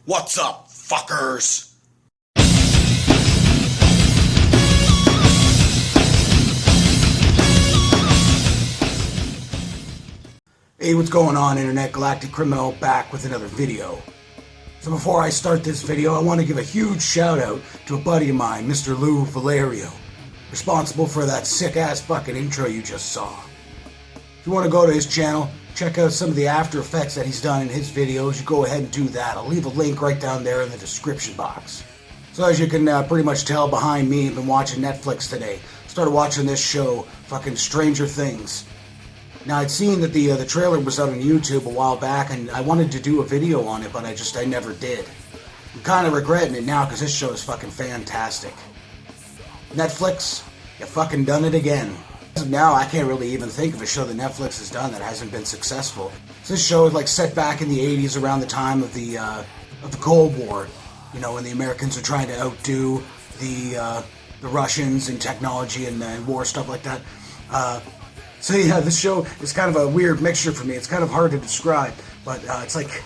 What's up, fuckers? Hey, what's going on, Internet Galactic Criminal, back with another video. So before I start this video, I want to give a huge shout out to a buddy of mine, Mr. Lou Valerio, responsible for that sick-ass fucking intro you just saw. If you want to go to his channel, check out some of the After Effects that he's done in his videos, you go ahead and do that. I'll leave a link right down there in the description box. So as you can pretty much tell behind me, I've been watching Netflix today. Started watching this show, fucking Stranger Things. Now I'd seen that the trailer was out on YouTube a while back, and I wanted to do a video on it, but I never did. I'm kind of regretting it now because this show is fucking fantastic. Netflix, you fucking done it again. Now I can't really even think of a show that Netflix has done that hasn't been successful. So this show is like set back in the 80s around the time of the Cold War. You know, when the Americans are trying to outdo the Russians in technology and war, stuff like that. So yeah, this show is kind of a weird mixture for me. It's kind of hard to describe, but it's like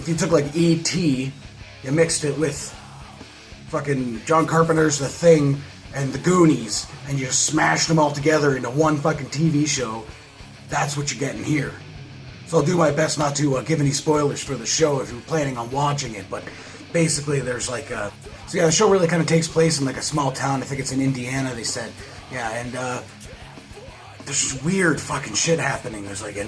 if you took like E.T., you mixed it with fucking John Carpenter's The Thing and The Goonies, and you just smashed them all together into one fucking TV show. That's what you're getting here. So I'll do my best not to give any spoilers for the show if you're planning on watching it, but basically there's like so yeah, the show really kind of takes place in like a small town. I think it's in Indiana, they said. Yeah, and there's just weird fucking shit happening. There's like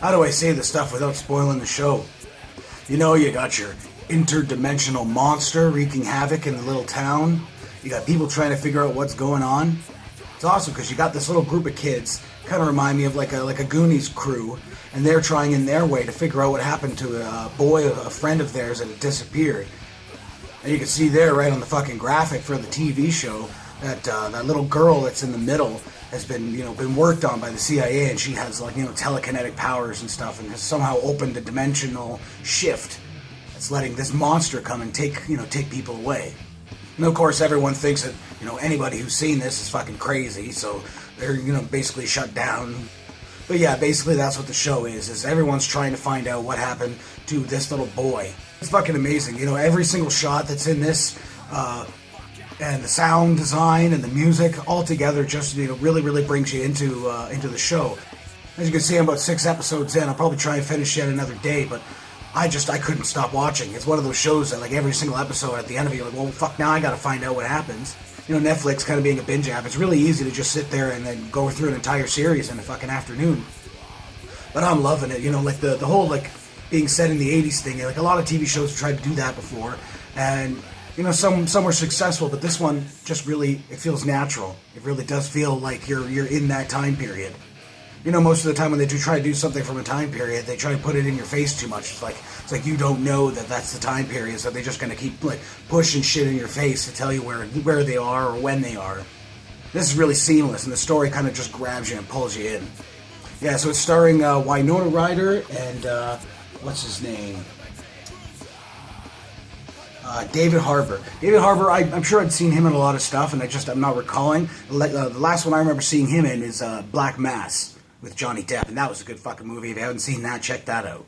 how do I say this stuff without spoiling the show? You know, you got your interdimensional monster wreaking havoc in the little town. You got people trying to figure out what's going on. It's awesome because you got this little group of kids, kind of remind me of like a Goonies crew, and they're trying in their way to figure out what happened to a boy, a friend of theirs that had disappeared. And you can see there right on the fucking graphic for the TV show that that little girl that's in the middle has been worked on by the CIA, and she has like telekinetic powers and stuff, and has somehow opened a dimensional shift that's letting this monster come and take people away. And of course, everyone thinks that anybody who's seen this is fucking crazy, so they're basically shut down. But yeah, basically that's what the show is everyone's trying to find out what happened to this little boy. It's fucking amazing. Every single shot that's in this, and the sound design and the music all together just really brings you into the show. As you can see, I'm about 6 episodes in. I'll probably try and finish yet another day, but I couldn't stop watching. It's one of those shows that like every single episode at the end of it, you're like, well, fuck, now I gotta find out what happens. Netflix kind of being a binge app, it's really easy to just sit there and then go through an entire series in a fucking afternoon. But I'm loving it. Like the whole like being set in the 80s thing. Like a lot of TV shows have tried to do that before, and some were successful, but this one just really, it feels natural. It really does feel like you're in that time period. Most of the time when they do try to do something from a time period, they try to put it in your face too much. It's like you don't know that that's the time period, so they're just gonna keep like pushing shit in your face to tell you where they are or when they are. This is really seamless, and the story kind of just grabs you and pulls you in. Yeah, so it's starring Winona Ryder and what's his name? David Harbour. David Harbour, I'm sure I'd seen him in a lot of stuff, and I'm not recalling. The last one I remember seeing him in is Black Mass with Johnny Depp, and that was a good fucking movie. If you haven't seen that, check that out.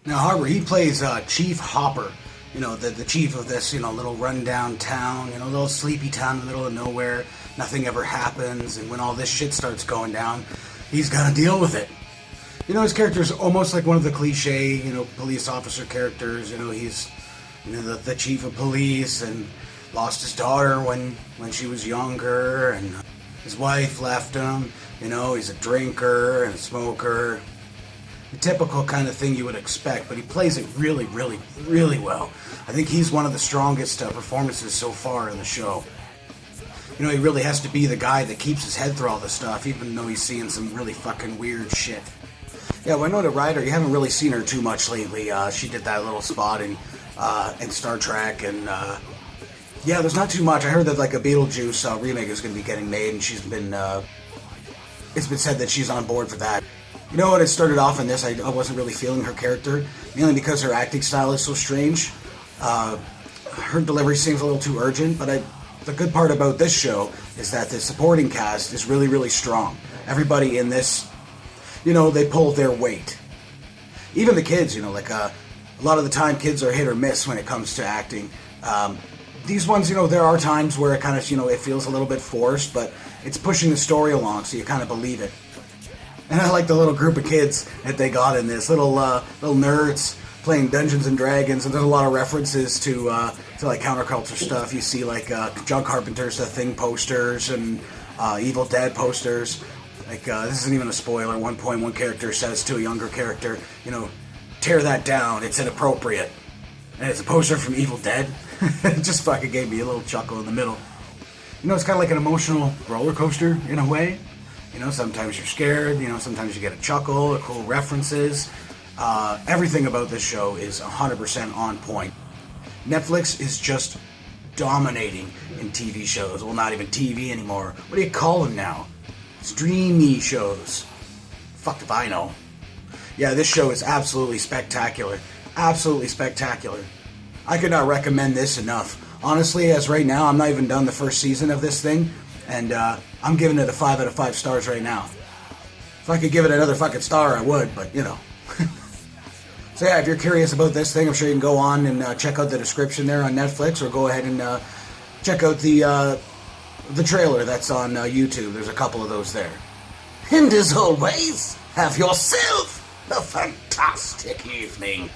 Now Harbour, he plays Chief Hopper, the chief of this, little rundown town, little sleepy town in the middle of nowhere. Nothing ever happens, and when all this shit starts going down, he's got to deal with it. His character is almost like one of the cliche, police officer characters. He's the chief of police and lost his daughter when she was younger, and his wife left him. He's a drinker and a smoker. The typical kind of thing you would expect, but he plays it really well. I think he's one of the strongest performances so far in the show. He really has to be the guy that keeps his head through all this stuff, even though he's seeing some really fucking weird shit. Yeah, Winona Ryder, you haven't really seen her too much lately. She did that little spot in Star Trek, and yeah, there's not too much. I heard that like a Beetlejuice remake is going to be getting made, and she's been it's been said that she's on board for that. When it started off in this, I wasn't really feeling her character, mainly because her acting style is so strange. Her delivery seems a little too urgent, but the good part about this show is that the supporting cast is really strong. Everybody in this, they pull their weight. Even the kids, you know, like a lot of the time kids are hit or miss when it comes to acting. These ones, you know, there are times where it kind of, you know, it feels a little bit forced, but it's pushing the story along, so you kind of believe it. And I like the little group of kids that they got in this, little nerds playing Dungeons and Dragons, and there's a lot of references to like counterculture stuff. You see like John Carpenter's The Thing posters and Evil Dead posters. Like this isn't even a spoiler. At one point, one character says to a younger character, you know, tear that down, it's inappropriate. And it's a poster from Evil Dead. It just fucking gave me a little chuckle in the middle. You know, it's kind of like an emotional roller coaster in a way. You know, sometimes you're scared, you know, sometimes you get a chuckle or cool references. Everything about this show is 100% on point. Netflix is just dominating in TV shows. Well, not even TV anymore. What do you call them now? Streamy shows. Fuck if I know. Yeah, this show is absolutely spectacular. Absolutely spectacular. I could not recommend this enough. Honestly, as right now, I'm not even done the first season of this thing, and I'm giving it a 5 out of 5 stars right now. If I could give it another fucking star, I would, but you know. So yeah, if you're curious about this thing, I'm sure you can go on and check out the description there on Netflix, or go ahead and check out the trailer that's on YouTube. There's a couple of those there. And as always, have yourself a fantastic evening.